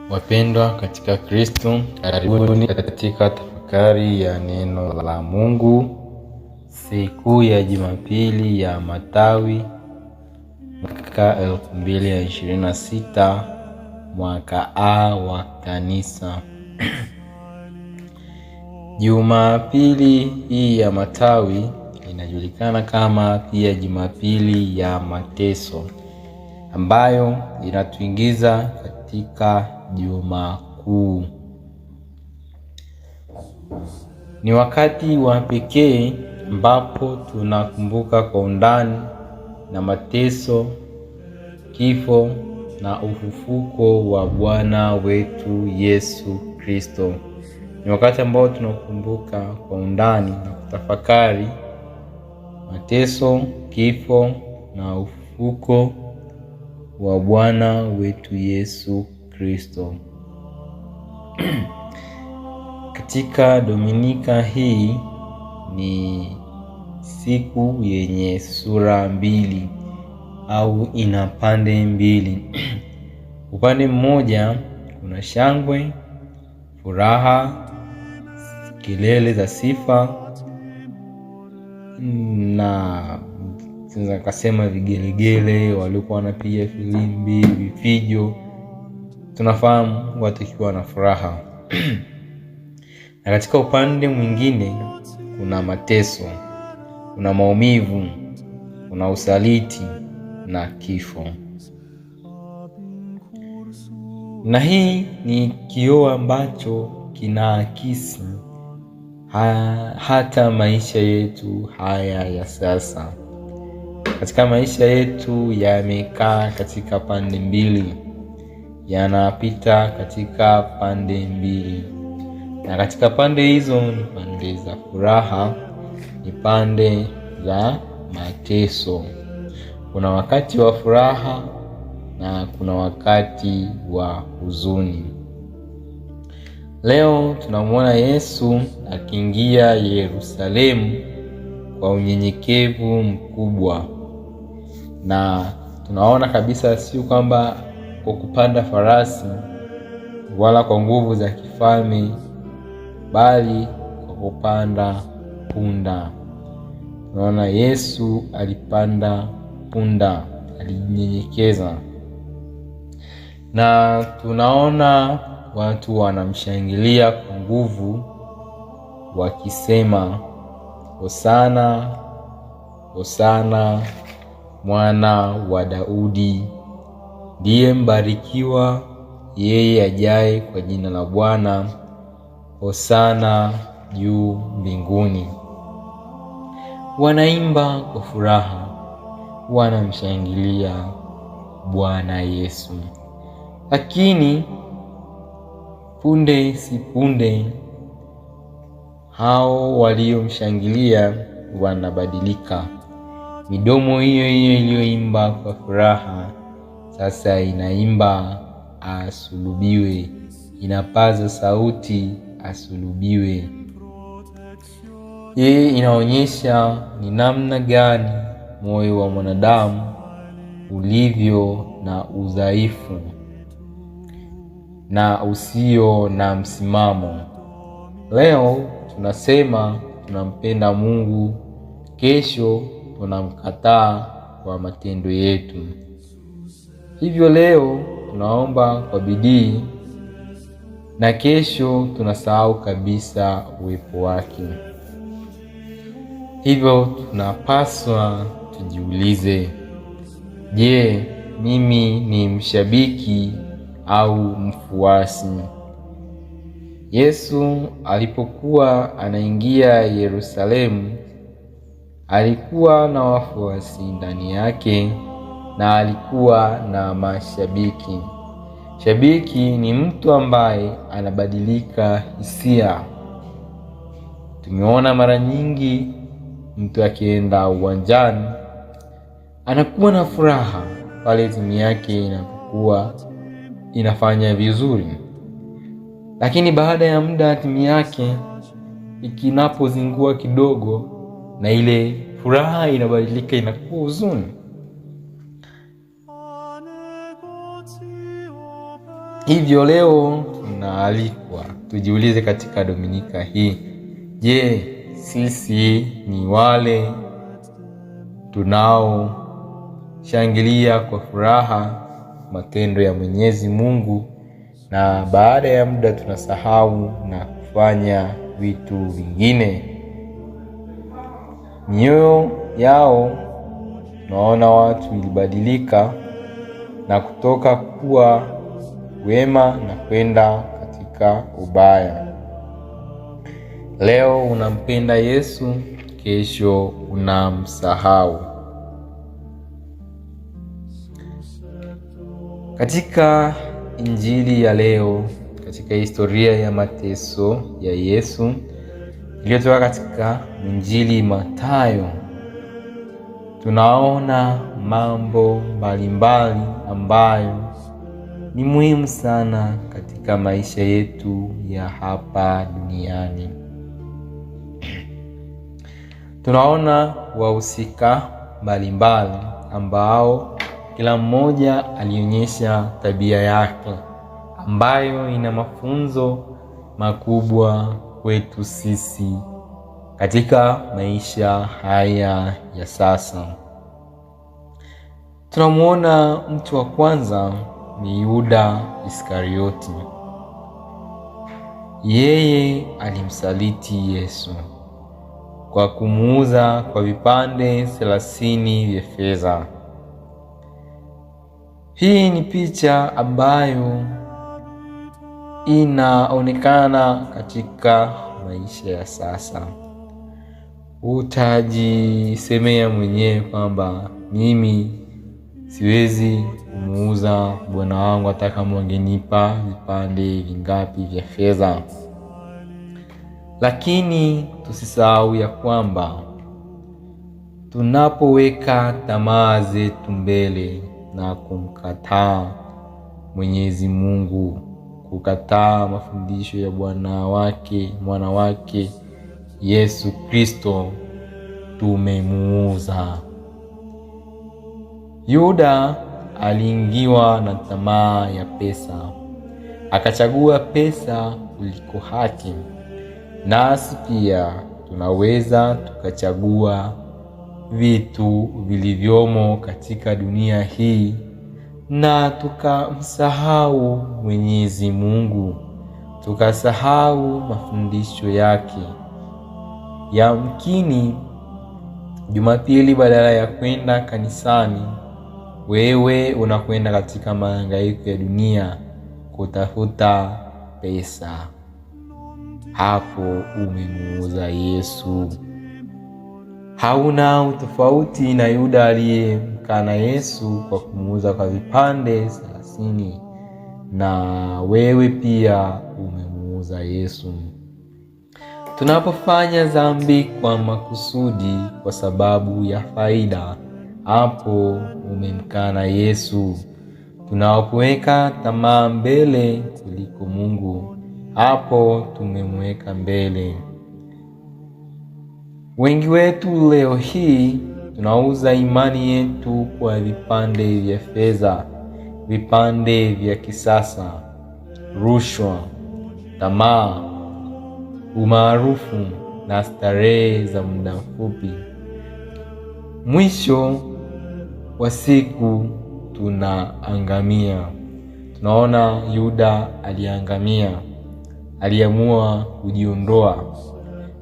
Wapendwa katika Kristo, karibuni katika tafakari ya neno la Mungu siku ya Jumapili ya Matawi mwaka 2026, mwaka A wa Kanisa. Jumapili hii ya Matawi inajulikana kama pia Jumapili ya Mateso, ambayo inatuingiza katika Juma Kuu. Ni wakati wa pekee ambapo tunakumbuka kwa undani na mateso, kifo na ufufuko wa Bwana wetu Yesu Kristo. Ni wakati ambao tunakumbuka kwa undani na kutafakari mateso, kifo na ufufuko wa Bwana wetu Yesu Kristo. Katika Dominika hii ni siku yenye sura mbili au ina pande mbili. Upande mmoja kuna shangwe, furaha, kelele za sifa na tunaweza kusema vigelegele, walikuwa wanapiga filimbi, vifijo. Tunafahamu watu wakiwa na furaha. Na katika upande mwingine kuna mateso, kuna maumivu, kuna usaliti na kifo. Na hii ni kioo ambacho kinaakisi hata maisha yetu haya ya sasa. Katika maisha yetu yamekaa katika pande mbili, yanapita katika pande mbili. Na katika pande hizo ni pande za furaha, ni pande za mateso. Kuna wakati wa furaha na kuna wakati wa huzuni. Leo tunamwona Yesu akiingia Yerusalemu kwa unyenyekevu mkubwa. Na tunaona kabisa sio kwamba kwa kupanda farasi wala kwa nguvu za kifalme, bali kwa kupanda punda. Tunaona Yesu alipanda punda, alijinyenyekeza. Na tunaona watu wanamshangilia kwa nguvu wakisema, Hosana, Hosana mwana wa Daudi, ndiye mbarikiwa yeye ajaye kwa jina la Bwana, Hosana juu mbinguni. Wanaimba kwa furaha, wanamshangilia Bwana Yesu. Lakini punde si punde, hao waliomshangilia wanabadilika. Midomo hiyo hiyo iliyoimba kwa furaha sasa inaimba asulubiwe, inapaza sauti asulubiwe. Hii inaonyesha ni namna gani moyo wa mwanadamu ulivyo na udhaifu na usio na msimamo. Leo tunasema tunampenda Mungu, kesho tunamkataa kwa matendo yetu. Hivyo leo tunaomba kwa bidii na kesho tunasahau kabisa uwepo wake. Hivyo tunapaswa tujiulize, je, mimi ni mshabiki au mfuasi? Yesu alipokuwa anaingia Yerusalemu, alikuwa na wafuasi ndani yake na alikuwa na mashabiki. Shabiki ni mtu ambaye anabadilika hisia. Tumeona mara nyingi mtu akienda uwanjani anakuwa na furaha pale timu yake inapokuwa inafanya vizuri. Lakini baada ya muda timu yake ikinapozingua kidogo, na ile furaha inabadilika inakuwa huzuni. Hivyo leo tunaalikwa tujiulize katika Dominika hii, je, sisi ni wale tunaoshangilia kwa furaha matendo ya Mwenyezi Mungu na baada ya muda tunasahau na kufanya vitu vingine? Mioyo yao naona watu ilibadilika na kutoka kuwa wema na kwenda katika ubaya. Leo unampenda Yesu, kesho unamsahau. Katika Injili ya leo, katika historia ya mateso ya Yesu iliyotoka katika Injili Mathayo, tunaona mambo mbalimbali ambayo ni muhimu sana katika maisha yetu ya hapa duniani. Tunaona wahusika mbalimbali ambao kila mmoja alionyesha tabia yake ambayo ina mafunzo makubwa kwetu sisi katika maisha haya ya sasa. Tunamuona mtu wa kwanza ni Yuda Iskarioti. Yeye alimsaliti Yesu kwa kumuuza kwa vipande 30 vya fedha. Hii ni picha ambayo inaonekana katika maisha ya sasa. Utajisemea mwenyewe kwamba mimi siwezi kumuuza bwana wangu hata kama angenipa vipande vingapi vya fedha. Lakini tusisahau ya kwamba tunapoweka tamaa zetu mbele na kumkataa Mwenyezi Mungu, kukataa mafundisho ya mwana wake Yesu Kristo, tumemuuza. Yuda aliingiwa na tamaa ya pesa, akachagua pesa kuliko haki. Nasi pia tunaweza tukachagua vitu vilivyomo katika dunia hii na tukamsahau Mwenyezi Mungu, tukasahau mafundisho yake. Yamkini Jumapili badala ya kwenda kanisani, wewe unakwenda katika mahangaiko ya dunia kutafuta pesa. Hapo umemuuza Yesu. Hauna utofauti na Yuda aliyemkana Yesu kwa kumuuza kwa vipande 30, na wewe pia umemuuza Yesu. Tunapofanya dhambi kwa makusudi kwa sababu ya faida, hapo umemkana Yesu. Tunapoweka tamaa mbele kuliko Mungu, hapo tumemweka mbele. Wengi wetu leo hii tunauza imani yetu kwa vipande vya fedha, vipande vya kisasa, rushwa, tamaa, umaarufu na starehe za muda mfupi. Mwisho wa siku tunaangamia. Tunaona Yuda aliangamia, aliamua kujiondoa.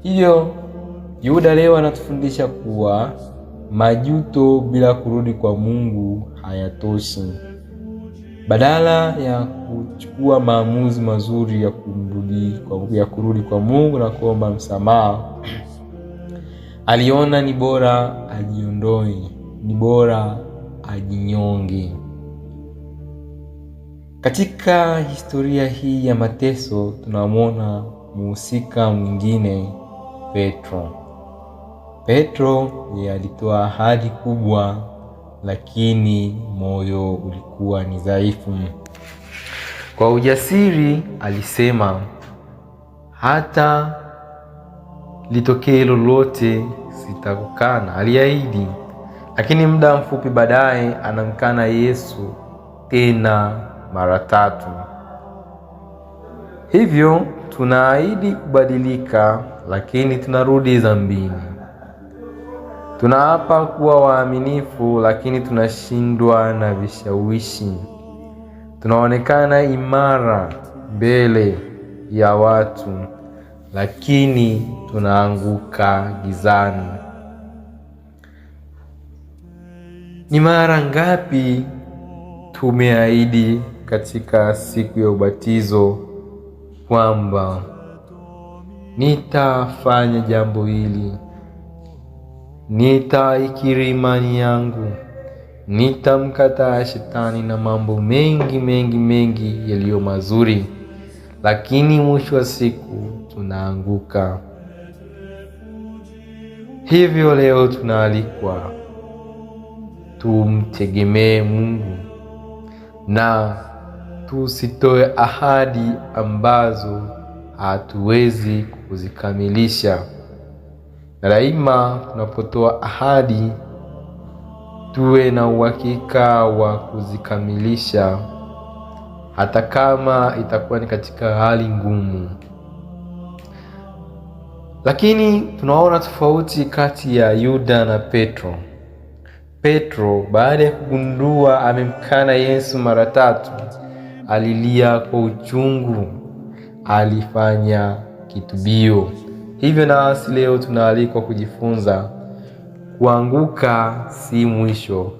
Hivyo Yuda leo anatufundisha kuwa majuto bila kurudi kwa Mungu hayatoshi. Badala ya kuchukua maamuzi mazuri ya kurudi kwa Mungu na kuomba msamaha, aliona ni bora ajiondoe, ni bora ajinyonge. Katika historia hii ya mateso tunamwona mhusika mwingine, Petro. Petro alitoa ahadi kubwa, lakini moyo ulikuwa ni dhaifu. Kwa ujasiri alisema, hata litokee lolote sitakukana. Aliahidi, lakini muda mfupi baadaye anamkana Yesu tena mara 3. Hivyo tunaahidi kubadilika, lakini tunarudi dhambini. Tunaapa kuwa waaminifu, lakini tunashindwa na vishawishi. Tunaonekana imara mbele ya watu, lakini tunaanguka gizani. Ni mara ngapi tumeahidi katika siku ya ubatizo kwamba nitafanya jambo hili, nitaikiri imani yangu, nitamkataa shetani na mambo mengi yaliyo mazuri, lakini mwisho wa siku tunaanguka. Hivyo leo tunaalikwa tumtegemee Mungu na tusitoe ahadi ambazo hatuwezi kuzikamilisha. Daima tunapotoa ahadi tuwe na uhakika wa kuzikamilisha, hata kama itakuwa ni katika hali ngumu. Lakini tunaona tofauti kati ya Yuda na Petro. Petro, baada ya kugundua amemkana Yesu mara 3, alilia kwa uchungu, alifanya kitubio. Hivyo nasi leo tunaalikwa kujifunza kuanguka si mwisho,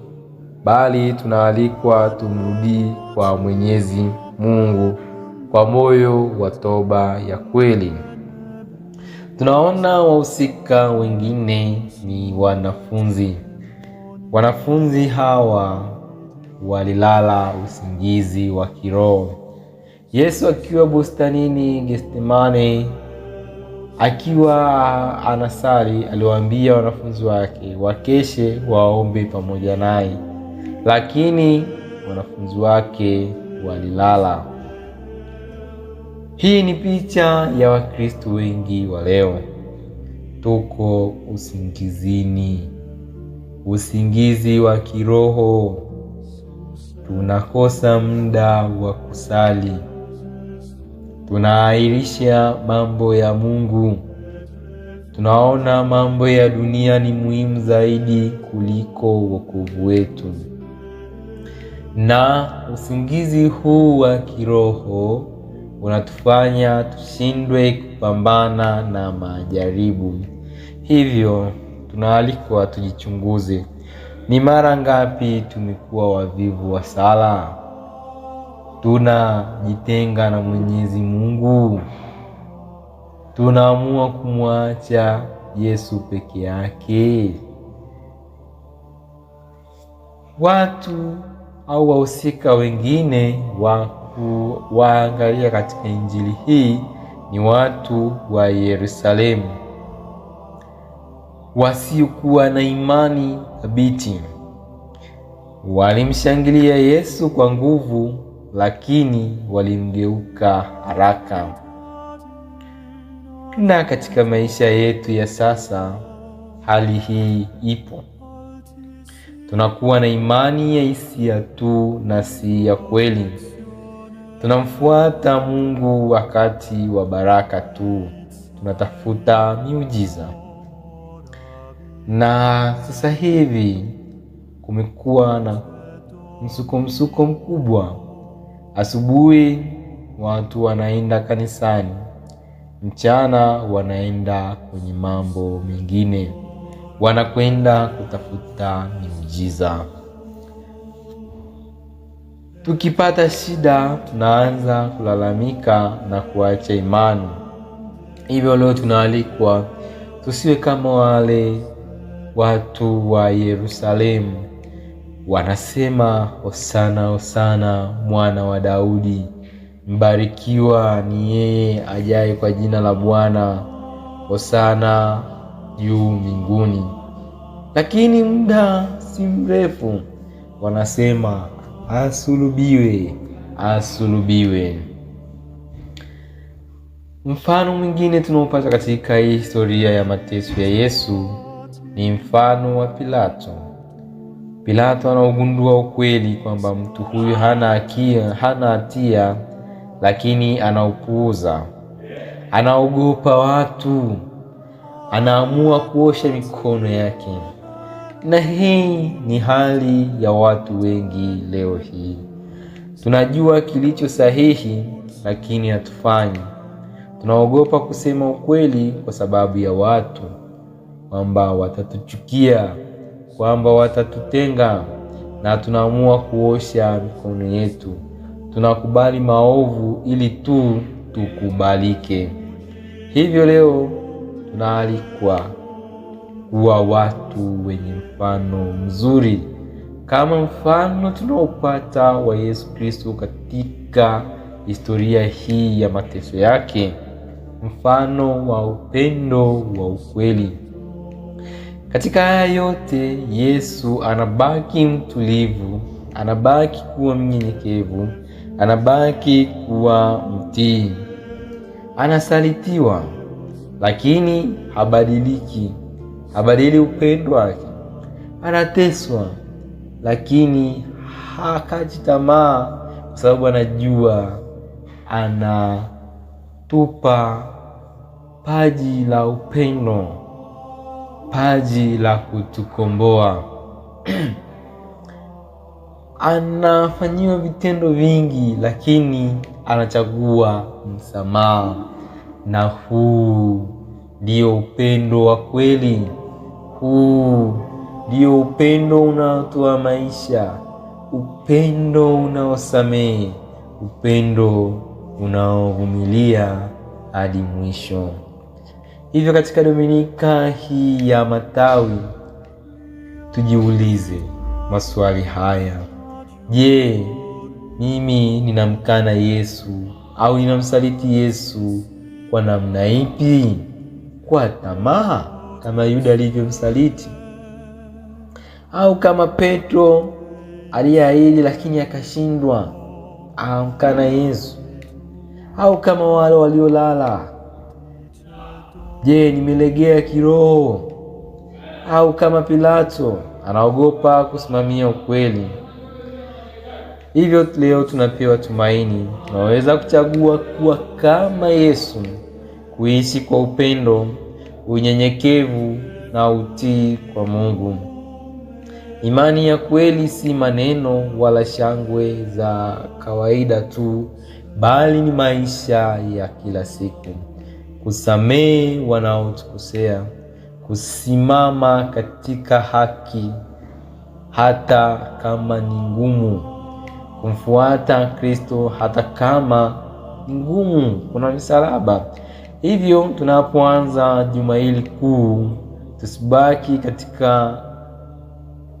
bali tunaalikwa tumrudi kwa Mwenyezi Mungu kwa moyo wa toba ya kweli. Tunaona wahusika wengine ni wanafunzi. Wanafunzi hawa walilala usingizi wa kiroho. Yesu akiwa bustanini Getsemane, akiwa anasali, aliwaambia wanafunzi wake wakeshe waombe pamoja naye, lakini wanafunzi wake walilala. Hii ni picha ya Wakristo wengi wa leo. Tuko usingizini, usingizi wa kiroho. Tunakosa muda wa kusali. Tunaahirisha mambo ya Mungu. Tunaona mambo ya dunia ni muhimu zaidi kuliko wokovu wetu. Na usingizi huu wa kiroho unatufanya tushindwe kupambana na majaribu. Hivyo tunaalikwa tujichunguze. Ni mara ngapi tumekuwa wavivu wa sala? Tunajitenga na Mwenyezi Mungu. Tunaamua kumwacha Yesu peke yake. Watu au wahusika wengine waangalia katika Injili hii ni watu wa Yerusalemu wasiokuwa na imani thabiti. Walimshangilia Yesu kwa nguvu, lakini walimgeuka haraka. Na katika maisha yetu ya sasa, hali hii ipo. Tunakuwa na imani ya hisia tu na si ya kweli. Tunamfuata Mungu wakati wa baraka tu. Tunatafuta miujiza. Na sasa hivi kumekuwa na msuko mkubwa. Asubuhi watu wanaenda kanisani, mchana wanaenda kwenye mambo mengine, wanakwenda kutafuta miujiza. Tukipata shida tunaanza kulalamika na kuacha imani. Hivyo leo tunaalikwa tusiwe kama wale watu wa Yerusalemu. Wanasema hosana hosana mwana wa Daudi, mbarikiwa ni yeye ajaye kwa jina la Bwana, hosana juu mbinguni. Lakini muda si mrefu wanasema asulubiwe, asulubiwe. Mfano mwingine tunaopata katika hii historia ya mateso ya Yesu ni mfano wa Pilato. Pilato anaugundua ukweli kwamba mtu huyu hana hatia, lakini anaupuuza. Anaogopa watu, anaamua kuosha mikono yake. Na hii ni hali ya watu wengi leo hii. Tunajua kilicho sahihi, lakini hatufanyi. Tunaogopa kusema ukweli kwa sababu ya watu, kwamba watatuchukia, kwamba watatutenga, na tunaamua kuosha mikono yetu. Tunakubali maovu ili tu tukubalike. Hivyo leo tunaalikwa kuwa watu wenye mfano mzuri, kama mfano tunaopata wa Yesu Kristo katika historia hii ya mateso yake, mfano wa upendo wa ukweli. Katika haya yote Yesu anabaki mtulivu, anabaki kuwa mnyenyekevu, anabaki kuwa mtii. Anasalitiwa, lakini habadiliki, habadili upendo wake. Anateswa, lakini hakati tamaa, kwa sababu anajua anatupa paji la upendo, paji la kutukomboa. Anafanyiwa vitendo vingi, lakini anachagua msamaha. Na huu ndio upendo wa kweli. Huu ndio upendo unaotoa maisha, upendo unaosamehe, upendo unaovumilia hadi mwisho. Hivyo katika Dominika hii ya Matawi tujiulize maswali haya. Je, mimi ninamkana Yesu au ninamsaliti Yesu kwa namna ipi? Kwa tamaa kama Yuda alivyomsaliti, au kama Petro aliyeahidi lakini akashindwa amkana Yesu, au kama wale waliolala? Je, nimelegea kiroho, au kama Pilato anaogopa kusimamia ukweli? Hivyo leo tunapewa tumaini. Tunaweza kuchagua kuwa kama Yesu, kuishi kwa upendo, unyenyekevu na utii kwa Mungu. Imani ya kweli si maneno wala shangwe za kawaida tu, bali ni maisha ya kila siku. Kusamehe wanaotukosea, kusimama katika haki hata kama ni ngumu, kumfuata Kristo hata kama ni ngumu, kuna msalaba. Hivyo tunapoanza juma hili kuu, tusibaki katika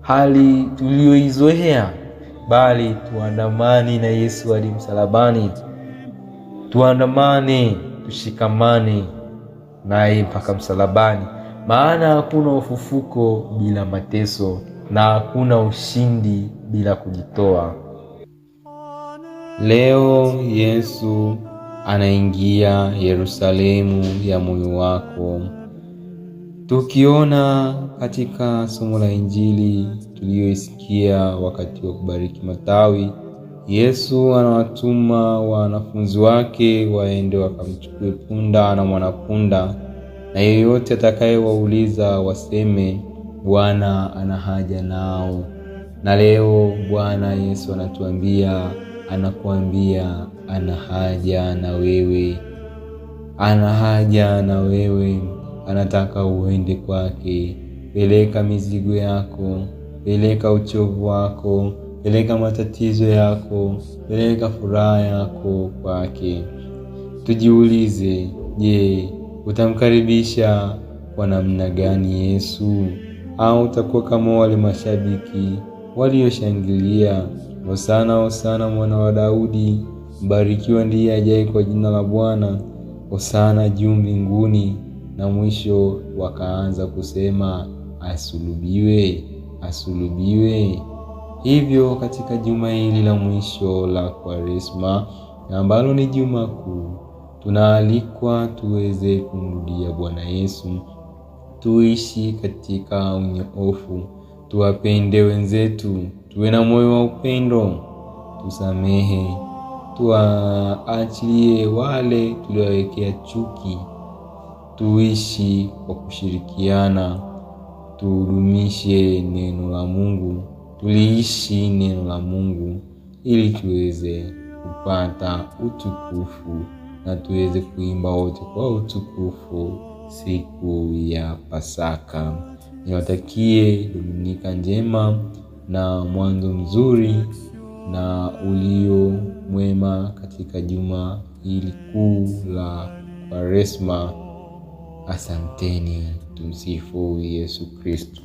hali tuliyoizoea, bali tuandamane na Yesu hadi msalabani. Tuandamane, tushikamane naye mpaka msalabani, maana hakuna ufufuko bila mateso, na hakuna ushindi bila kujitoa. Leo Yesu anaingia Yerusalemu ya moyo wako. Tukiona katika somo la Injili tuliyoisikia wakati wa kubariki matawi, Yesu anawatuma wanafunzi wake waende wakamchukue punda na mwanapunda, na yeyote atakayewauliza waseme Bwana ana haja nao. Na leo Bwana Yesu anatuambia, anakuambia ana haja na wewe. Ana haja na wewe, anataka uende kwake. Peleka mizigo yako, peleka uchovu wako, peleka matatizo yako, peleka furaha yako kwake. Tujiulize, je, utamkaribisha kwa namna gani Yesu? Au utakuwa kama wale mashabiki walioshangilia, Hosana Hosana mwana wa Daudi, mbarikiwa ndiye ajaye kwa jina la Bwana, Hosana juu mbinguni, na mwisho wakaanza kusema asulubiwe, asulubiwe. Hivyo katika juma hili la mwisho la Kwaresma, ambalo ni juma kuu, tunaalikwa tuweze kumrudia Bwana Yesu, tuishi katika unyoofu, tuwapende wenzetu, tuwe na moyo wa upendo, tusamehe, tuwaachilie wale tuliowekea chuki, tuishi kwa kushirikiana, tudumishe neno la Mungu, tuliishi neno la Mungu ili tuweze kupata utukufu na tuweze kuimba wote kwa utukufu siku ya Pasaka. Niwatakie Dominika njema na mwanzo mzuri na ulio mwema katika juma hili kuu la Kwaresma. Asanteni. Tumsifu Yesu Kristo.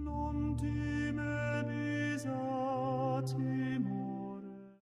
Non timenis ati